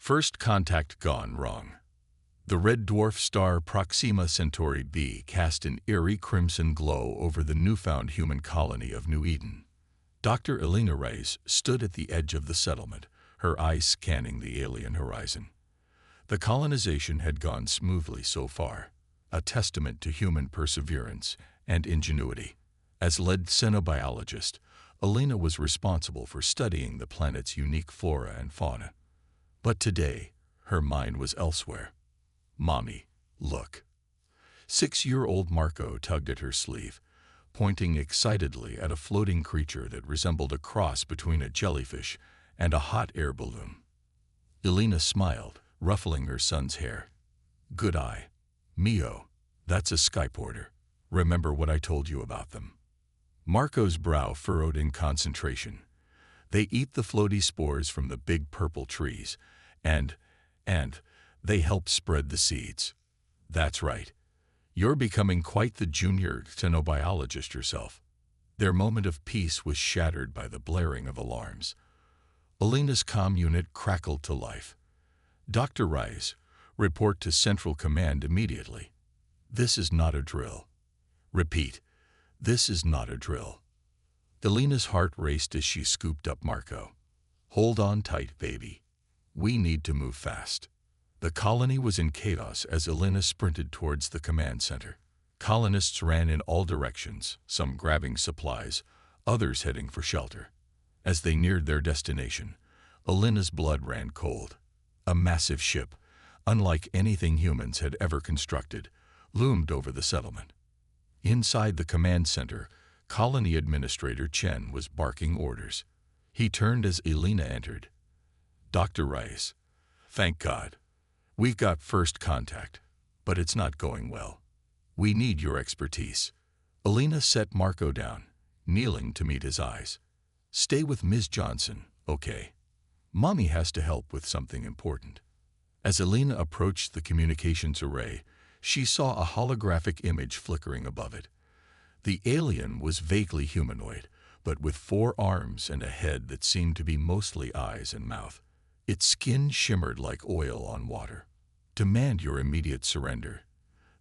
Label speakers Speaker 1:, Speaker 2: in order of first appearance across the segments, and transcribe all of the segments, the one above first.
Speaker 1: First contact gone wrong. The red dwarf star Proxima Centauri b cast an eerie crimson glow over the newfound human colony of New Eden. Dr. Elena Reyes stood at the edge of the settlement, her eyes scanning the alien horizon. The colonization had gone smoothly so far, a testament to human perseverance and ingenuity. As lead xenobiologist, Elena was responsible for studying the planet's unique flora and fauna. But today, her mind was elsewhere. "Mommy, look." 6-year-old Marco tugged at her sleeve, pointing excitedly at a floating creature that resembled a cross between a jellyfish and a hot air balloon. Elena smiled, ruffling her son's hair. "Good eye. Mio, that's a skyporter. Remember what I told you about them?" Marco's brow furrowed in concentration. "They eat the floaty spores from the big purple trees, and they help spread the seeds." "That's right. You're becoming quite the junior xenobiologist yourself." Their moment of peace was shattered by the blaring of alarms. Elena's comm unit crackled to life. "Dr. Rice, report to Central Command immediately. This is not a drill. Repeat, this is not a drill." Elena's heart raced as she scooped up Marco. "Hold on tight, baby. We need to move fast." The colony was in chaos as Elena sprinted towards the command center. Colonists ran in all directions, some grabbing supplies, others heading for shelter. As they neared their destination, Elena's blood ran cold. A massive ship, unlike anything humans had ever constructed, loomed over the settlement. Inside the command center, Colony Administrator Chen was barking orders. He turned as Elena entered. "Dr. Rice, thank God. We've got first contact, but it's not going well. We need your expertise." Elena set Marco down, kneeling to meet his eyes. "Stay with Ms. Johnson, okay? Mommy has to help with something important." As Elena approached the communications array, she saw a holographic image flickering above it. The alien was vaguely humanoid, but with 4 arms and a head that seemed to be mostly eyes and mouth. Its skin shimmered like oil on water. "Demand your immediate surrender,"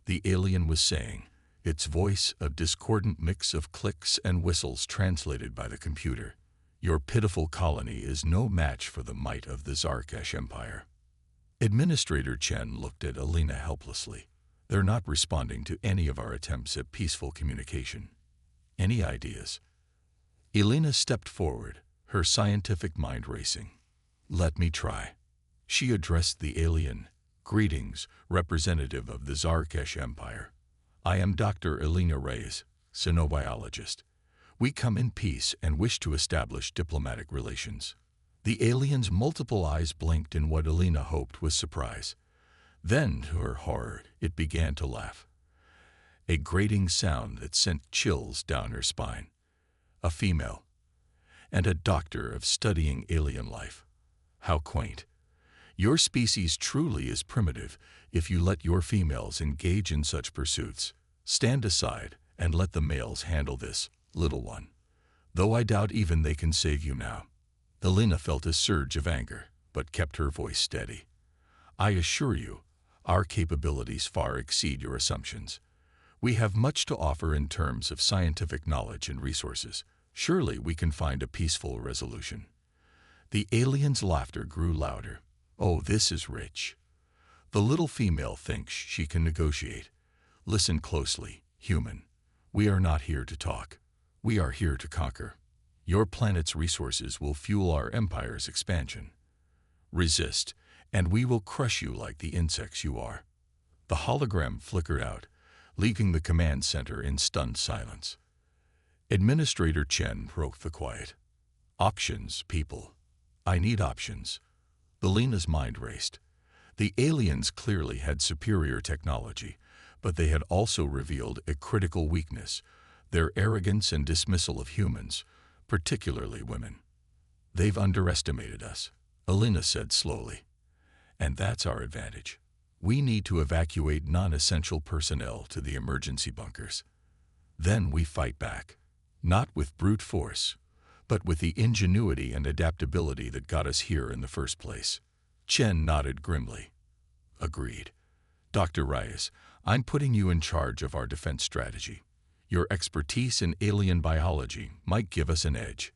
Speaker 1: the alien was saying, its voice a discordant mix of clicks and whistles translated by the computer. "Your pitiful colony is no match for the might of the Zarkesh Empire." Administrator Chen looked at Elena helplessly. "They're not responding to any of our attempts at peaceful communication. Any ideas?" Elena stepped forward, her scientific mind racing. "Let me try." She addressed the alien. "Greetings, representative of the Zarkesh Empire. I am Dr. Elena Reyes, xenobiologist. We come in peace and wish to establish diplomatic relations." The alien's multiple eyes blinked in what Elena hoped was surprise. Then, to her horror, it began to laugh. A grating sound that sent chills down her spine. A female, and a doctor of studying alien life. How quaint. Your species truly is primitive if you let your females engage in such pursuits. Stand aside and let the males handle this, little one. Though I doubt even they can save you now. Elena felt a surge of anger, but kept her voice steady. I assure you, our capabilities far exceed your assumptions. We have much to offer in terms of scientific knowledge and resources. Surely we can find a peaceful resolution. The alien's laughter grew louder. Oh, this is rich. The little female thinks she can negotiate. Listen closely, human. We are not here to talk. We are here to conquer. Your planet's resources will fuel our empire's expansion. Resist, and we will crush you like the insects you are. The hologram flickered out, leaving the command center in stunned silence. Administrator Chen broke the quiet. Options, people. I need options. Elena's mind raced. The aliens clearly had superior technology, but they had also revealed a critical weakness, their arrogance and dismissal of humans, particularly women. They've underestimated us, Elena said slowly. And that's our advantage. We need to evacuate non-essential personnel to the emergency bunkers. Then we fight back, not with brute force, but with the ingenuity and adaptability that got us here in the first place. Chen nodded grimly. Agreed. Dr. Reyes, I'm putting you in charge of our defense strategy. Your expertise in alien biology might give us an edge.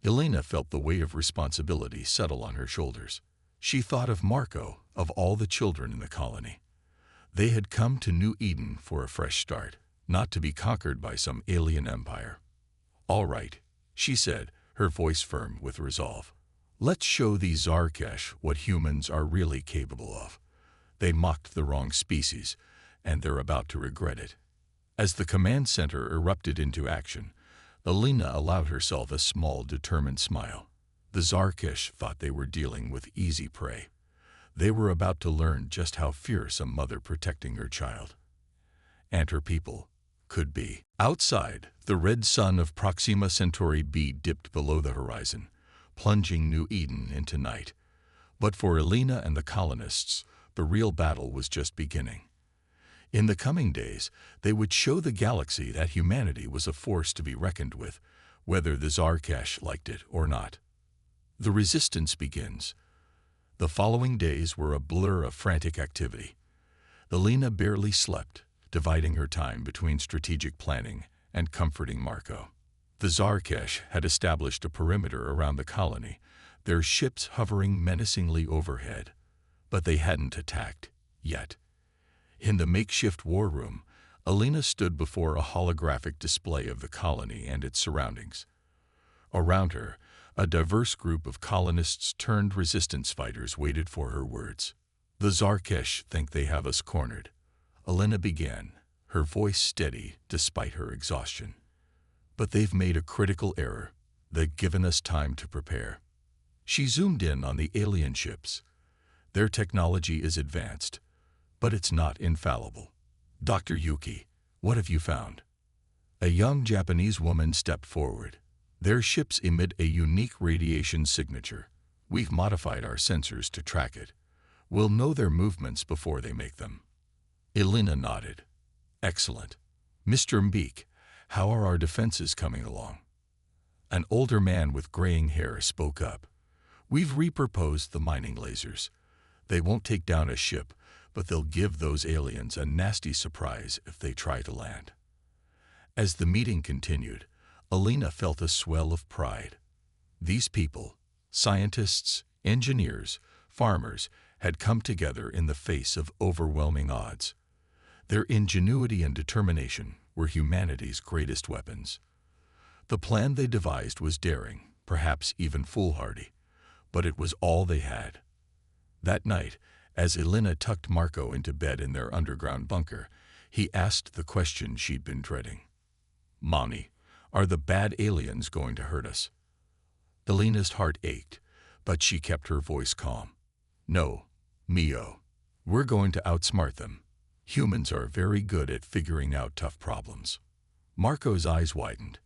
Speaker 1: Elena felt the weight of responsibility settle on her shoulders. She thought of Marco, of all the children in the colony. They had come to New Eden for a fresh start, not to be conquered by some alien empire. All right, she said, her voice firm with resolve. Let's show these Zarkesh what humans are really capable of. They mocked the wrong species, and they're about to regret it. As the command center erupted into action, Elena allowed herself a small, determined smile. The Zarkesh thought they were dealing with easy prey. They were about to learn just how fierce a mother protecting her child and her people could be. Outside, the red sun of Proxima Centauri b dipped below the horizon, plunging New Eden into night. But for Elena and the colonists, the real battle was just beginning. In the coming days, they would show the galaxy that humanity was a force to be reckoned with, whether the Zarkesh liked it or not. The resistance begins. The following days were a blur of frantic activity. Elena barely slept, dividing her time between strategic planning and comforting Marco. The Zarkesh had established a perimeter around the colony, their ships hovering menacingly overhead. But they hadn't attacked, yet. In the makeshift war room, Elena stood before a holographic display of the colony and its surroundings. Around her, a diverse group of colonists turned resistance fighters waited for her words. The Zarkesh think they have us cornered. Elena began, her voice steady despite her exhaustion. But they've made a critical error. They've given us time to prepare. She zoomed in on the alien ships. Their technology is advanced, but it's not infallible. Dr. Yuki, what have you found? A young Japanese woman stepped forward. Their ships emit a unique radiation signature. We've modified our sensors to track it. We'll know their movements before they make them. Elena nodded. Excellent. Mr. Mbeke, how are our defenses coming along? An older man with graying hair spoke up. We've repurposed the mining lasers. They won't take down a ship, but they'll give those aliens a nasty surprise if they try to land. As the meeting continued, Elena felt a swell of pride. These people, scientists, engineers, farmers, had come together in the face of overwhelming odds. Their ingenuity and determination were humanity's greatest weapons. The plan they devised was daring, perhaps even foolhardy, but it was all they had. That night, as Elena tucked Marco into bed in their underground bunker, he asked the question she'd been dreading. Mommy, are the bad aliens going to hurt us? Elena's heart ached, but she kept her voice calm. No, Mio. We're going to outsmart them. Humans are very good at figuring out tough problems. Marco's eyes widened.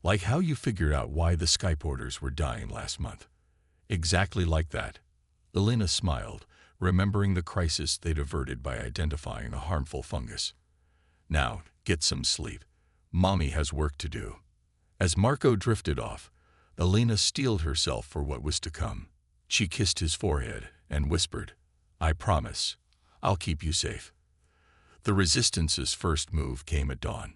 Speaker 1: Like how you figured out why the Skyporters were dying last month. Exactly like that. Elena smiled, remembering the crisis they'd averted by identifying a harmful fungus. Now, get some sleep. Mommy has work to do. As Marco drifted off, Elena steeled herself for what was to come. She kissed his forehead and whispered, I promise, I'll keep you safe. The Resistance's first move came at dawn.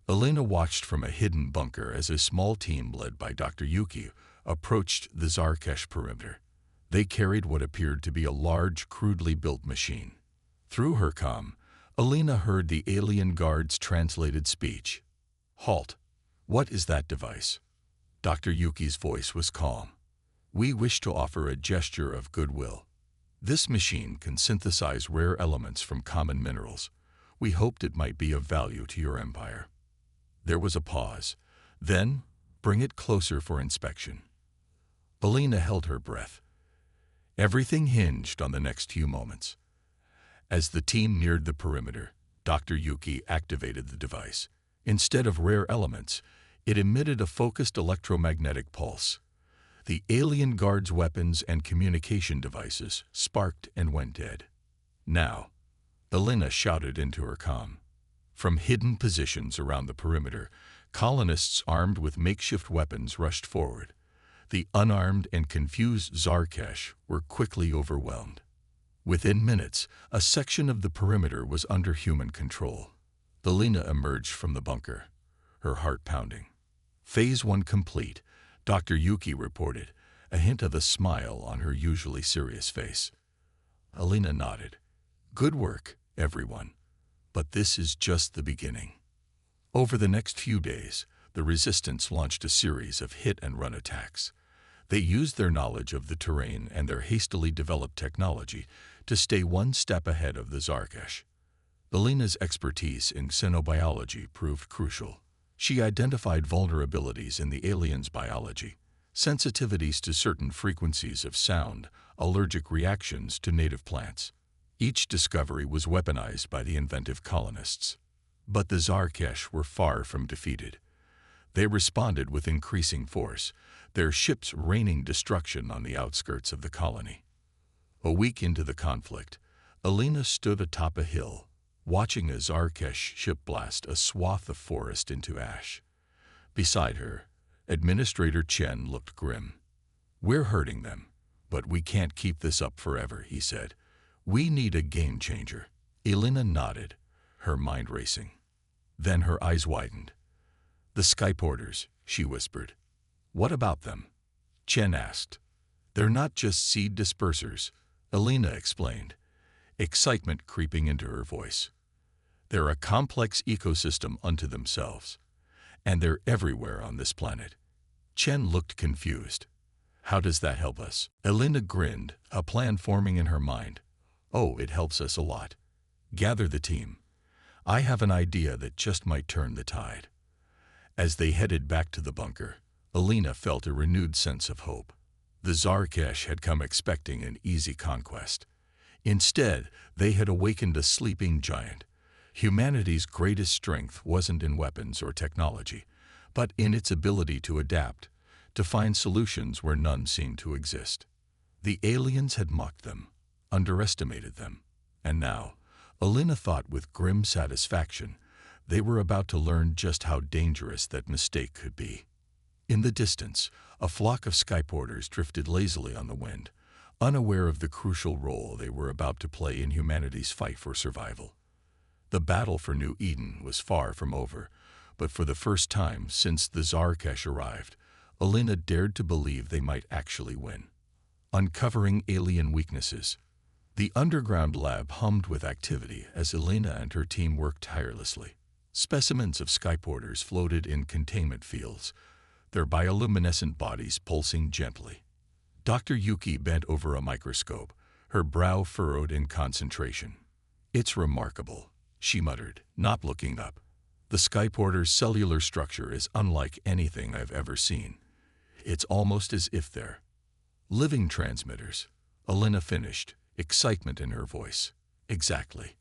Speaker 1: Elena watched from a hidden bunker as a small team led by Dr. Yuki approached the Zarkesh perimeter. They carried what appeared to be a large, crudely built machine. Through her comm, Elena heard the alien guard's translated speech. Halt. What is that device? Dr. Yuki's voice was calm. We wish to offer a gesture of goodwill. This machine can synthesize rare elements from common minerals. We hoped it might be of value to your empire. There was a pause. Then, bring it closer for inspection. Elena held her breath. Everything hinged on the next few moments. As the team neared the perimeter, Dr. Yuki activated the device. Instead of rare elements, it emitted a focused electromagnetic pulse. The alien guard's weapons and communication devices sparked and went dead. Now, Elena shouted into her comm. From hidden positions around the perimeter, colonists armed with makeshift weapons rushed forward. The unarmed and confused Zarkesh were quickly overwhelmed. Within minutes, a section of the perimeter was under human control. Alina emerged from the bunker, her heart pounding. Phase 1 complete, Dr. Yuki reported, a hint of a smile on her usually serious face. Alina nodded. Good work, everyone. But this is just the beginning. Over the next few days, the Resistance launched a series of hit-and-run attacks. They used their knowledge of the terrain and their hastily developed technology to stay one step ahead of the Zarkesh. Alina's expertise in xenobiology proved crucial. She identified vulnerabilities in the aliens' biology, sensitivities to certain frequencies of sound, allergic reactions to native plants. Each discovery was weaponized by the inventive colonists. But the Zarkesh were far from defeated. They responded with increasing force, their ships raining destruction on the outskirts of the colony. A week into the conflict, Alina stood atop a hill, watching a Zarkesh ship blast a swath of forest into ash. Beside her, Administrator Chen looked grim. We're hurting them, but we can't keep this up forever, he said. We need a game changer. Alina nodded, her mind racing. Then her eyes widened. The Skyporters, she whispered. What about them? Chen asked. They're not just seed dispersers, Alina explained, excitement creeping into her voice. They're a complex ecosystem unto themselves, and they're everywhere on this planet. Chen looked confused. How does that help us? Alina grinned, a plan forming in her mind. Oh, it helps us a lot. Gather the team. I have an idea that just might turn the tide. As they headed back to the bunker, Alina felt a renewed sense of hope. The Zarkesh had come expecting an easy conquest. Instead, they had awakened a sleeping giant. Humanity's greatest strength wasn't in weapons or technology, but in its ability to adapt, to find solutions where none seemed to exist. The aliens had mocked them, underestimated them, and now, Alina thought with grim satisfaction, they were about to learn just how dangerous that mistake could be. In the distance, a flock of Skyporters drifted lazily on the wind, unaware of the crucial role they were about to play in humanity's fight for survival. The battle for New Eden was far from over, but for the first time since the Zarkesh arrived, Alina dared to believe they might actually win. Uncovering alien weaknesses. The underground lab hummed with activity as Alina and her team worked tirelessly. Specimens of Skyporters floated in containment fields, their bioluminescent bodies pulsing gently. Dr. Yuki bent over a microscope, her brow furrowed in concentration. It's remarkable, she muttered, not looking up. The Skyporter's cellular structure is unlike anything I've ever seen. It's almost as if they're living transmitters. Alina finished, excitement in her voice. Exactly.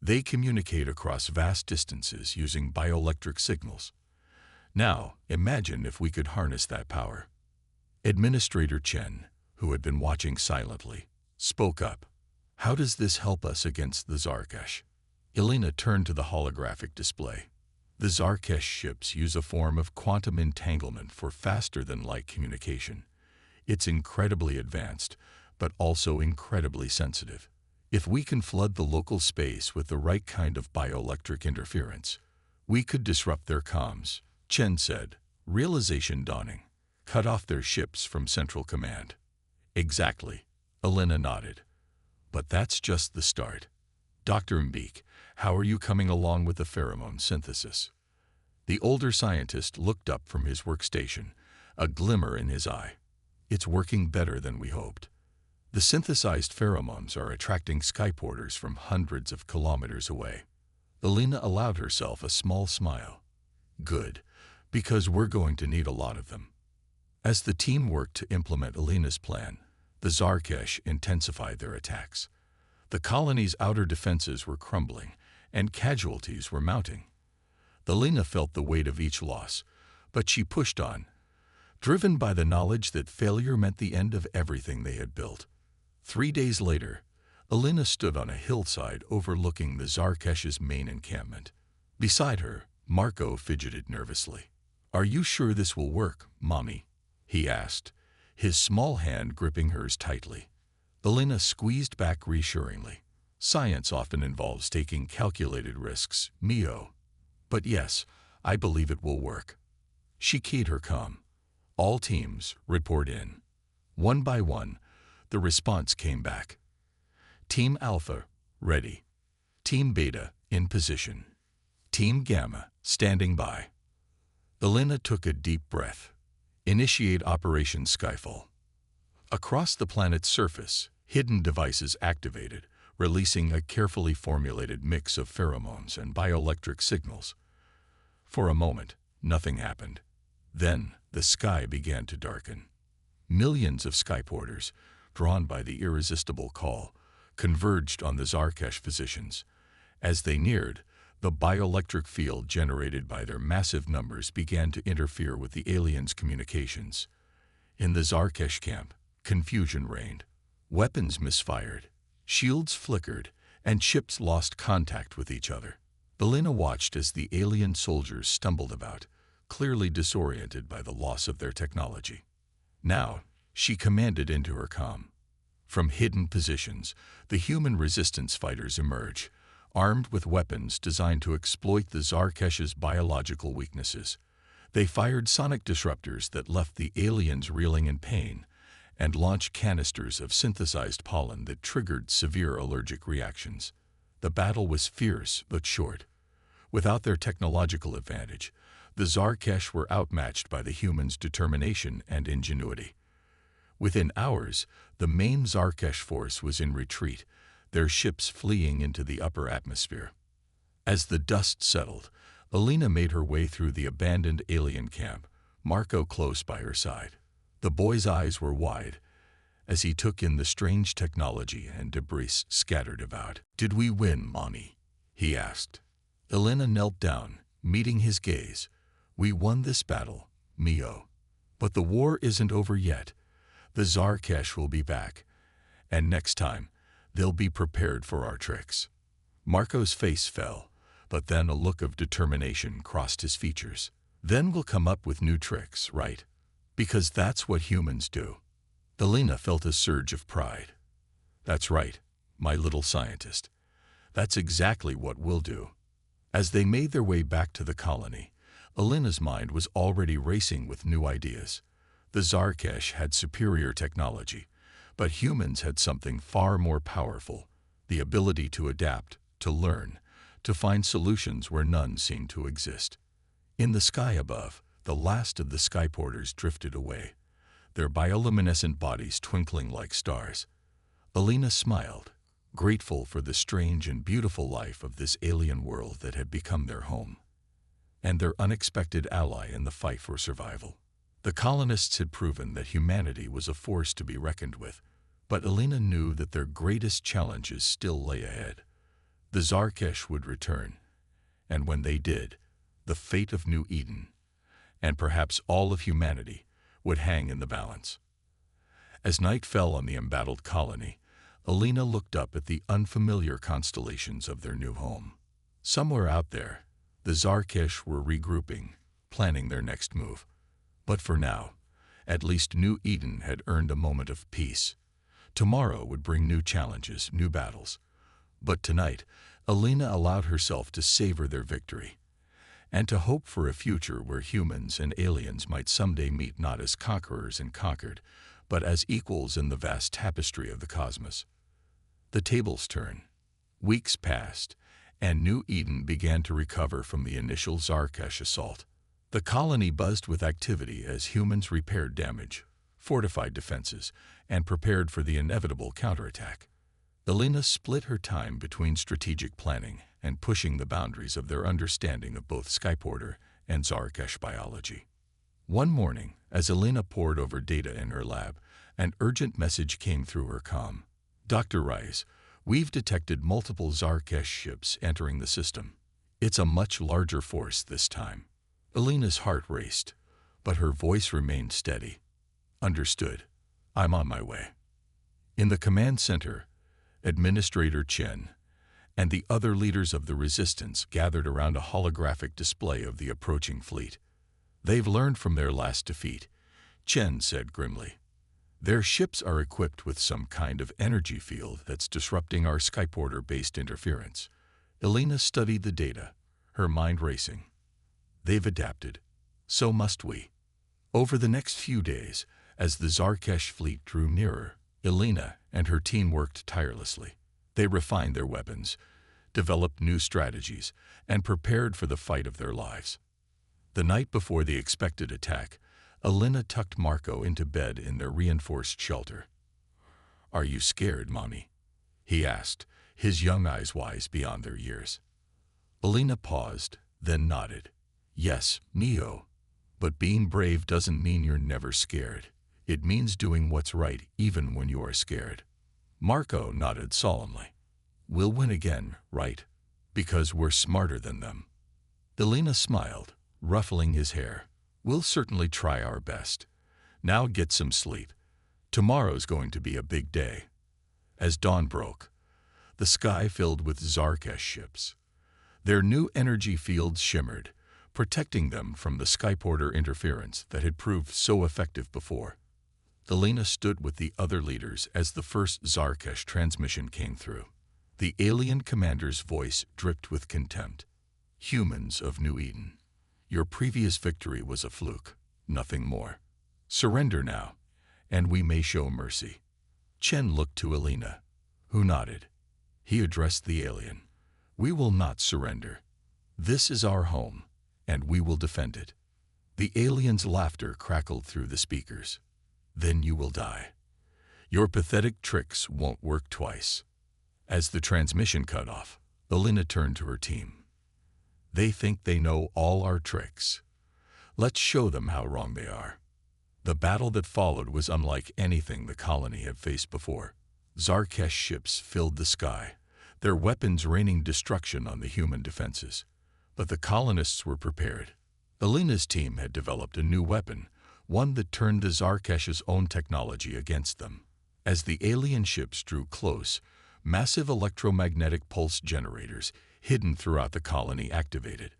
Speaker 1: They communicate across vast distances using bioelectric signals. Now, imagine if we could harness that power. Administrator Chen, who had been watching silently, spoke up. How does this help us against the Zarkesh? Alina turned to the holographic display. The Zarkesh ships use a form of quantum entanglement for faster-than-light communication. It's incredibly advanced, but also incredibly sensitive. If we can flood the local space with the right kind of bioelectric interference, we could disrupt their comms, Chen said, realization dawning. Cut off their ships from Central Command. Exactly, Alina nodded. But that's just the start. Dr. Mbeke, how are you coming along with the pheromone synthesis? The older scientist looked up from his workstation, a glimmer in his eye. It's working better than we hoped. The synthesized pheromones are attracting Skyporters from hundreds of kilometers away. Alina allowed herself a small smile. Good, because we're going to need a lot of them. As the team worked to implement Alina's plan, the Zarkesh intensified their attacks. The colony's outer defenses were crumbling, and casualties were mounting. Alina felt the weight of each loss, but she pushed on, driven by the knowledge that failure meant the end of everything they had built. 3 days later, Alina stood on a hillside overlooking the Zarkesh's main encampment. Beside her, Marco fidgeted nervously. Are you sure this will work, Mommy? He asked, his small hand gripping hers tightly. Elena squeezed back reassuringly. Science often involves taking calculated risks, Mio. But yes, I believe it will work. She keyed her comm. All teams, report in. One by one, the response came back. Team Alpha, ready. Team Beta, in position. Team Gamma, standing by. Elena took a deep breath. Initiate Operation Skyfall. Across the planet's surface, hidden devices activated, releasing a carefully formulated mix of pheromones and bioelectric signals. For a moment, nothing happened. Then, the sky began to darken. Millions of skyporters, drawn by the irresistible call, converged on the Zarkesh physicians. As they neared, the bioelectric field generated by their massive numbers began to interfere with the aliens' communications. In the Zarkesh camp, confusion reigned. Weapons misfired, shields flickered, and ships lost contact with each other. Belina watched as the alien soldiers stumbled about, clearly disoriented by the loss of their technology. Now, she commanded into her comm. From hidden positions, the human resistance fighters emerge, armed with weapons designed to exploit the Zarkesh's biological weaknesses. They fired sonic disruptors that left the aliens reeling in pain, and launched canisters of synthesized pollen that triggered severe allergic reactions. The battle was fierce but short. Without their technological advantage, the Zarkesh were outmatched by the humans' determination and ingenuity. Within hours, the main Zarkesh force was in retreat, their ships fleeing into the upper atmosphere. As the dust settled, Elena made her way through the abandoned alien camp, Marco close by her side. The boy's eyes were wide as he took in the strange technology and debris scattered about. "Did we win, Mommy?" he asked. Elena knelt down, meeting his gaze. "We won this battle, Mio. But the war isn't over yet. The Zarkesh will be back, and next time, they'll be prepared for our tricks." Marco's face fell, but then a look of determination crossed his features. "Then we'll come up with new tricks, right? Because that's what humans do." Elena felt a surge of pride. "That's right, my little scientist. That's exactly what we'll do." As they made their way back to the colony, Elena's mind was already racing with new ideas. The Zarkesh had superior technology, but humans had something far more powerful, the ability to adapt, to learn, to find solutions where none seemed to exist. In the sky above, the last of the skyporters drifted away, their bioluminescent bodies twinkling like stars. Elena smiled, grateful for the strange and beautiful life of this alien world that had become their home, and their unexpected ally in the fight for survival. The colonists had proven that humanity was a force to be reckoned with, but Elena knew that their greatest challenges still lay ahead. The Zarkesh would return, and when they did, the fate of New Eden, and perhaps all of humanity, would hang in the balance. As night fell on the embattled colony, Elena looked up at the unfamiliar constellations of their new home. Somewhere out there, the Zarkesh were regrouping, planning their next move. But for now, at least New Eden had earned a moment of peace. Tomorrow would bring new challenges, new battles. But tonight, Elena allowed herself to savor their victory, and to hope for a future where humans and aliens might someday meet not as conquerors and conquered, but as equals in the vast tapestry of the cosmos. The tables turned. Weeks passed, and New Eden began to recover from the initial Zarkesh assault. The colony buzzed with activity as humans repaired damage, fortified defenses, and prepared for the inevitable counterattack. Elena split her time between strategic planning and pushing the boundaries of their understanding of both Skyporter and Zarkesh biology. One morning, as Elena pored over data in her lab, an urgent message came through her comm. "Dr. Rice, we've detected multiple Zarkesh ships entering the system. It's a much larger force this time." Elena's heart raced, but her voice remained steady. "Understood. I'm on my way." In the command center, Administrator Chen and the other leaders of the resistance gathered around a holographic display of the approaching fleet. "They've learned from their last defeat," Chen said grimly. Their ships are equipped with some kind of energy field that's disrupting our skyporter-based interference. Elena studied the data, her mind racing. They've adapted. So must we. Over the next few days, as the Zarkesh fleet drew nearer, Elena and her team worked tirelessly. They refined their weapons, developed new strategies, and prepared for the fight of their lives. The night before the expected attack, Elena tucked Marco into bed in their reinforced shelter. "Are you scared, Mommy?" he asked, his young eyes wise beyond their years. Elena paused, then nodded. "Yes, Neo. But being brave doesn't mean you're never scared. It means doing what's right even when you are scared." Marco nodded solemnly. "We'll win again, right? Because we're smarter than them." Elena smiled, ruffling his hair. "We'll certainly try our best. Now get some sleep. Tomorrow's going to be a big day." As dawn broke, the sky filled with Zarkesh ships. Their new energy fields shimmered, protecting them from the skyporter interference that had proved so effective before. Elena stood with the other leaders as the first Zarkesh transmission came through. The alien commander's voice dripped with contempt. "Humans of New Eden, your previous victory was a fluke, nothing more. Surrender now, and we may show mercy." Chen looked to Elena, who nodded. He addressed the alien. "We will not surrender. This is our home, and we will defend it." The alien's laughter crackled through the speakers. "Then you will die. Your pathetic tricks won't work twice." As the transmission cut off, Elena turned to her team. "They think they know all our tricks. Let's show them how wrong they are." The battle that followed was unlike anything the colony had faced before. Zarkesh ships filled the sky, their weapons raining destruction on the human defenses. But the colonists were prepared. Elena's team had developed a new weapon, one that turned the Zarkesh's own technology against them. As the alien ships drew close, massive electromagnetic pulse generators, hidden throughout the colony, activated.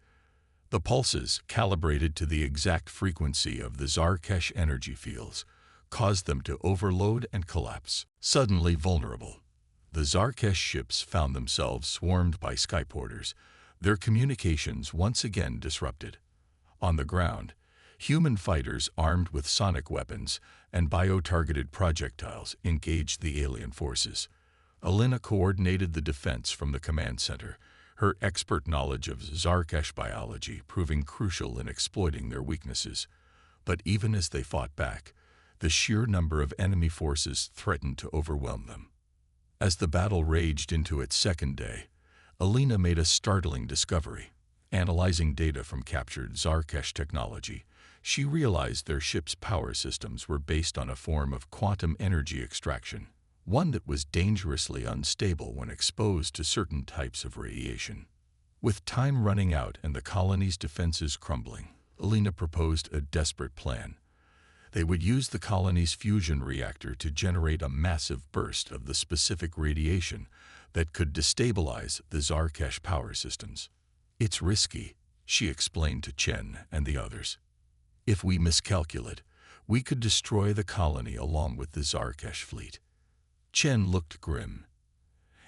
Speaker 1: The pulses, calibrated to the exact frequency of the Zarkesh energy fields, caused them to overload and collapse. Suddenly vulnerable, the Zarkesh ships found themselves swarmed by skyporters, their communications once again disrupted. On the ground, human fighters armed with sonic weapons and bio-targeted projectiles engaged the alien forces. Elena coordinated the defense from the command center, her expert knowledge of Zarkesh biology proving crucial in exploiting their weaknesses. But even as they fought back, the sheer number of enemy forces threatened to overwhelm them. As the battle raged into its second day, Elena made a startling discovery. Analyzing data from captured Zarkesh technology, she realized their ship's power systems were based on a form of quantum energy extraction, one that was dangerously unstable when exposed to certain types of radiation. With time running out and the colony's defenses crumbling, Elena proposed a desperate plan. They would use the colony's fusion reactor to generate a massive burst of the specific radiation that could destabilize the Zarkesh power systems. "It's risky," she explained to Chen and the others. "If we miscalculate, we could destroy the colony along with the Zarkesh fleet." Chen looked grim.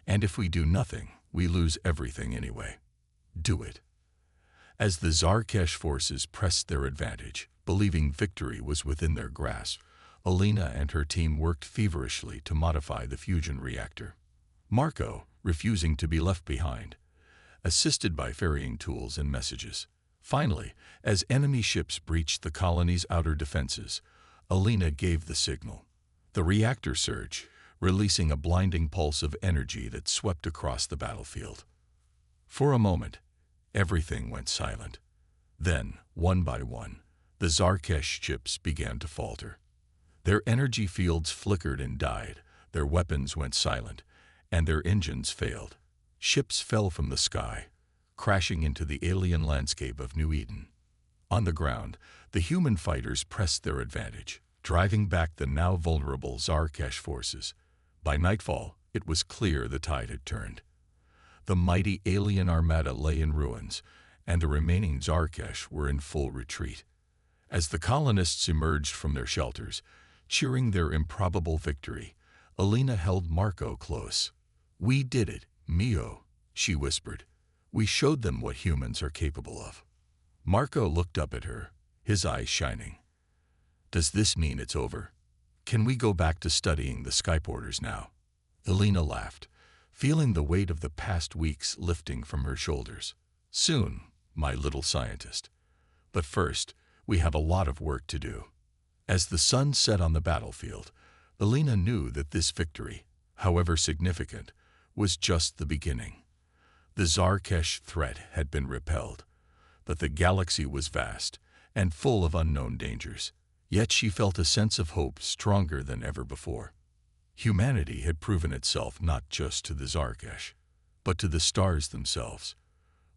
Speaker 1: "And if we do nothing, we lose everything anyway." "Do it." As the Zarkesh forces pressed their advantage, believing victory was within their grasp, Elena and her team worked feverishly to modify the fusion reactor. Marco, refusing to be left behind, assisted by ferrying tools and messages. Finally, as enemy ships breached the colony's outer defenses, Elena gave the signal. The reactor surged, releasing a blinding pulse of energy that swept across the battlefield. For a moment, everything went silent. Then, one by one, the Zarkesh ships began to falter. Their energy fields flickered and died, their weapons went silent, and their engines failed. Ships fell from the sky, crashing into the alien landscape of New Eden. On the ground, the human fighters pressed their advantage, driving back the now vulnerable Zarkesh forces. By nightfall, it was clear the tide had turned. The mighty alien armada lay in ruins, and the remaining Zarkesh were in full retreat. As the colonists emerged from their shelters, Cheering their improbable victory, Alina held Marco close. "We did it, Mio," she whispered. "We showed them what humans are capable of." Marco looked up at her, his eyes shining. "Does this mean it's over? Can we go back to studying the skyporters now?" Alina laughed, feeling the weight of the past weeks lifting from her shoulders. "Soon, my little scientist. But first, we have a lot of work to do." As the sun set on the battlefield, Alina knew that this victory, however significant, was just the beginning. The Zarkesh threat had been repelled, but the galaxy was vast and full of unknown dangers. Yet she felt a sense of hope stronger than ever before. Humanity had proven itself not just to the Zarkesh, but to the stars themselves.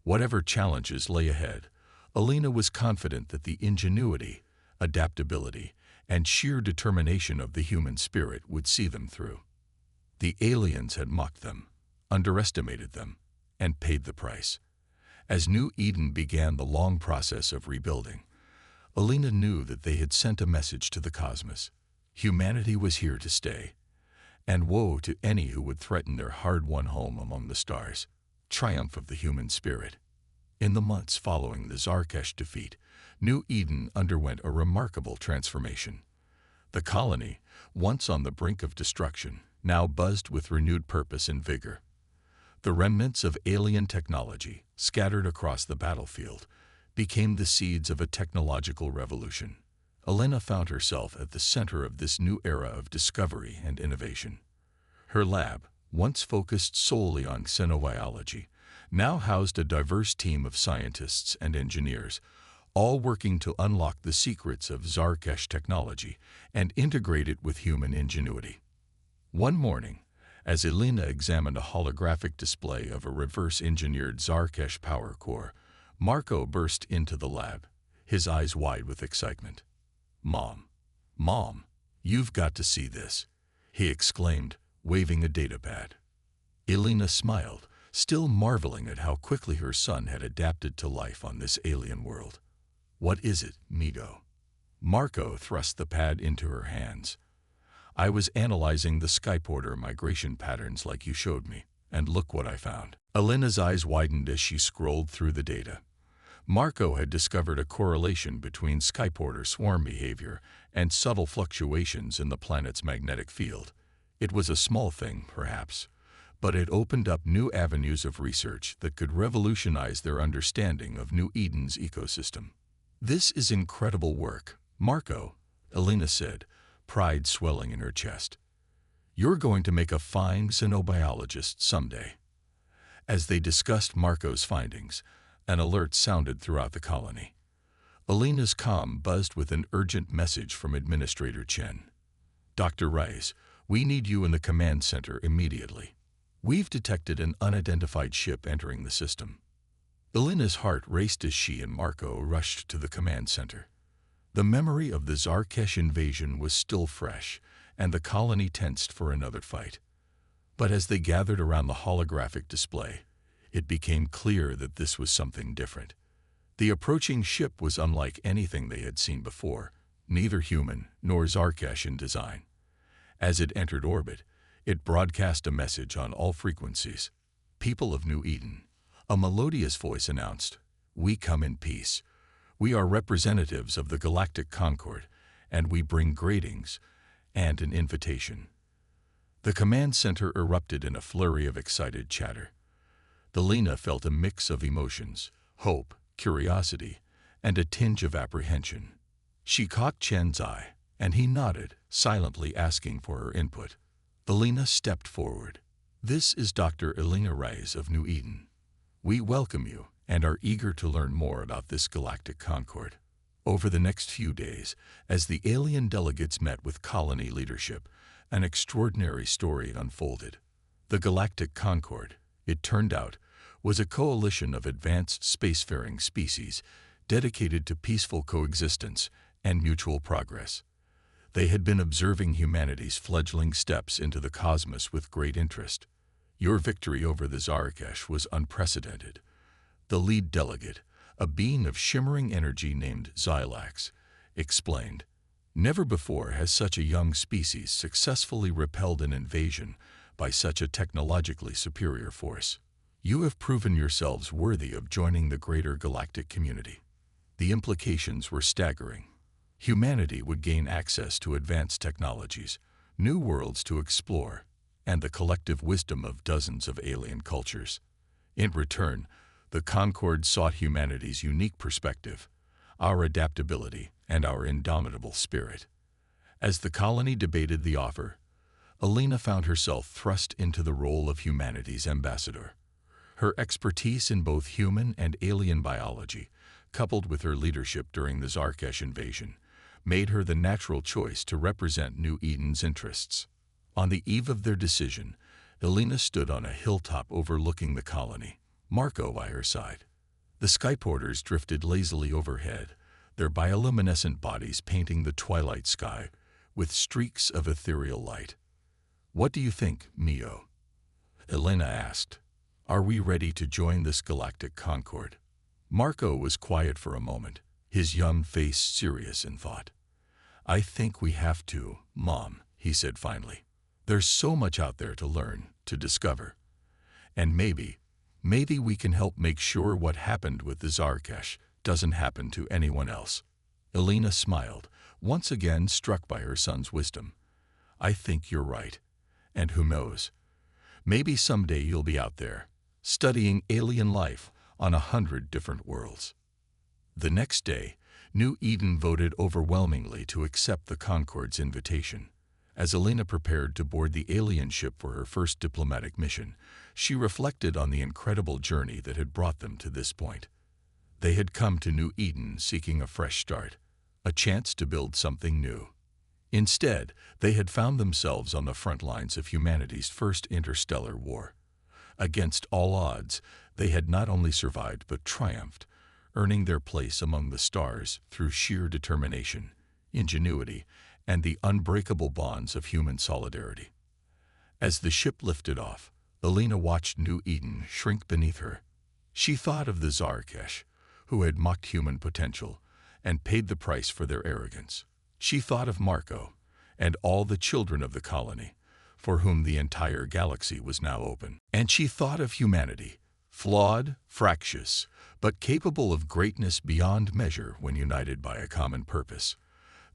Speaker 1: Whatever challenges lay ahead, Alina was confident that the ingenuity, adaptability, and sheer determination of the human spirit would see them through. The aliens had mocked them, underestimated them, and paid the price. As New Eden began the long process of rebuilding, Alina knew that they had sent a message to the cosmos. Humanity was here to stay, and woe to any who would threaten their hard-won home among the stars. Triumph of the human spirit. In the months following the Zarkesh defeat, New Eden underwent a remarkable transformation. The colony, once on the brink of destruction, now buzzed with renewed purpose and vigor. The remnants of alien technology, scattered across the battlefield, became the seeds of a technological revolution. Alina found herself at the center of this new era of discovery and innovation. Her lab, once focused solely on xenobiology, now housed a diverse team of scientists and engineers, all working to unlock the secrets of Zarkesh technology and integrate it with human ingenuity. One morning, as Alina examined a holographic display of a reverse-engineered Zarkesh power core, Marco burst into the lab, his eyes wide with excitement. Mom, you've got to see this," he exclaimed, waving a datapad. Alina smiled, still marveling at how quickly her son had adapted to life on this alien world. "What is it, Migo?" Marco thrust the pad into her hands. "I was analyzing the skyporter migration patterns like you showed me, and look what I found." Alina's eyes widened as she scrolled through the data. Marco had discovered a correlation between skyporter swarm behavior and subtle fluctuations in the planet's magnetic field. It was a small thing, perhaps, but it opened up new avenues of research that could revolutionize their understanding of New Eden's ecosystem. "This is incredible work, Marco," Alina said, pride swelling in her chest. "You're going to make a fine xenobiologist someday." As they discussed Marco's findings, an alert sounded throughout the colony. Alina's comm buzzed with an urgent message from Administrator Chen. "Dr. Rice, we need you in the command center immediately. We've detected an unidentified ship entering the system." Alina's heart raced as she and Marco rushed to the command center. The memory of the Zarkesh invasion was still fresh, and the colony tensed for another fight. But as they gathered around the holographic display, it became clear that this was something different. The approaching ship was unlike anything they had seen before, neither human nor Zarkesh in design. As it entered orbit, it broadcast a message on all frequencies. "People of New Eden," a melodious voice announced, "we come in peace. We are representatives of the Galactic Concord, and we bring greetings and an invitation." The command center erupted in a flurry of excited chatter. Alina felt a mix of emotions, hope, curiosity, and a tinge of apprehension. She caught Chen's eye, and he nodded, silently asking for her input. Alina stepped forward. "This is Dr. Alina Rice of New Eden. We welcome you and are eager to learn more about this Galactic Concord." Over the next few days, as the alien delegates met with colony leadership, an extraordinary story unfolded. The Galactic Concord, it turned out, was a coalition of advanced spacefaring species dedicated to peaceful coexistence and mutual progress. They had been observing humanity's fledgling steps into the cosmos with great interest. "Your victory over the Zarkesh was unprecedented," the lead delegate, a being of shimmering energy named Xylax, explained. Never before has such a young species successfully repelled an invasion by such a technologically superior force. You have proven yourselves worthy of joining the greater galactic community. The implications were staggering. Humanity would gain access to advanced technologies, new worlds to explore, and the collective wisdom of dozens of alien cultures. In return, the Concord sought humanity's unique perspective, our adaptability, and our indomitable spirit. As the colony debated the offer, Alina found herself thrust into the role of humanity's ambassador. Her expertise in both human and alien biology, coupled with her leadership during the Zarkesh invasion, made her the natural choice to represent New Eden's interests. On the eve of their decision, Alina stood on a hilltop overlooking the colony, Marco by her side. The skyporters drifted lazily overhead, their bioluminescent bodies painting the twilight sky with streaks of ethereal light. "What do you think, Mio?" Elena asked. "Are we ready to join this galactic concord?" Marco was quiet for a moment, his young face serious in thought. "I think we have to, Mom," he said finally. "There's so much out there to learn, to discover. And maybe we can help make sure what happened with the Zarkesh doesn't happen to anyone else." Elena smiled, once again struck by her son's wisdom. "I think you're right. And who knows? Maybe someday you'll be out there, studying alien life on 100 different worlds." The next day, New Eden voted overwhelmingly to accept the Concord's invitation. As Elena prepared to board the alien ship for her first diplomatic mission, she reflected on the incredible journey that had brought them to this point. They had come to New Eden seeking a fresh start, a chance to build something new. Instead, they had found themselves on the front lines of humanity's first interstellar war. Against all odds, they had not only survived but triumphed, earning their place among the stars through sheer determination, ingenuity, and the unbreakable bonds of human solidarity. As the ship lifted off, Elena watched New Eden shrink beneath her. She thought of the Zarkesh, who had mocked human potential and paid the price for their arrogance. She thought of Marco and all the children of the colony, for whom the entire galaxy was now open. And she thought of humanity, flawed, fractious, but capable of greatness beyond measure when united by a common purpose.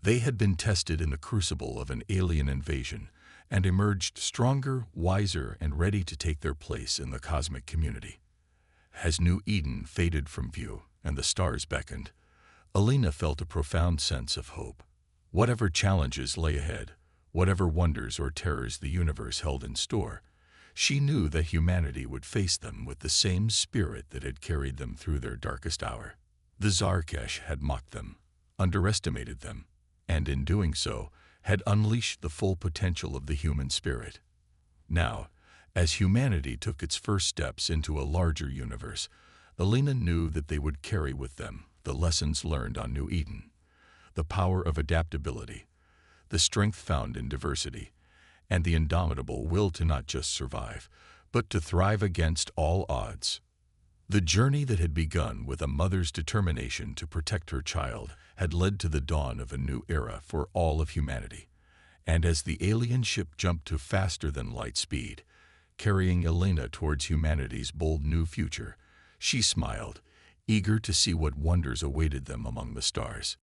Speaker 1: They had been tested in the crucible of an alien invasion and emerged stronger, wiser, and ready to take their place in the cosmic community. As New Eden faded from view and the stars beckoned, Elena felt a profound sense of hope. Whatever challenges lay ahead, whatever wonders or terrors the universe held in store, she knew that humanity would face them with the same spirit that had carried them through their darkest hour. The Zarkesh had mocked them, underestimated them, and in doing so, had unleashed the full potential of the human spirit. Now, as humanity took its first steps into a larger universe, Elena knew that they would carry with them the lessons learned on New Eden, the power of adaptability, the strength found in diversity, and the indomitable will to not just survive, but to thrive against all odds. The journey that had begun with a mother's determination to protect her child had led to the dawn of a new era for all of humanity. And as the alien ship jumped to faster-than-light speed, carrying Elena towards humanity's bold new future, she smiled, eager to see what wonders awaited them among the stars.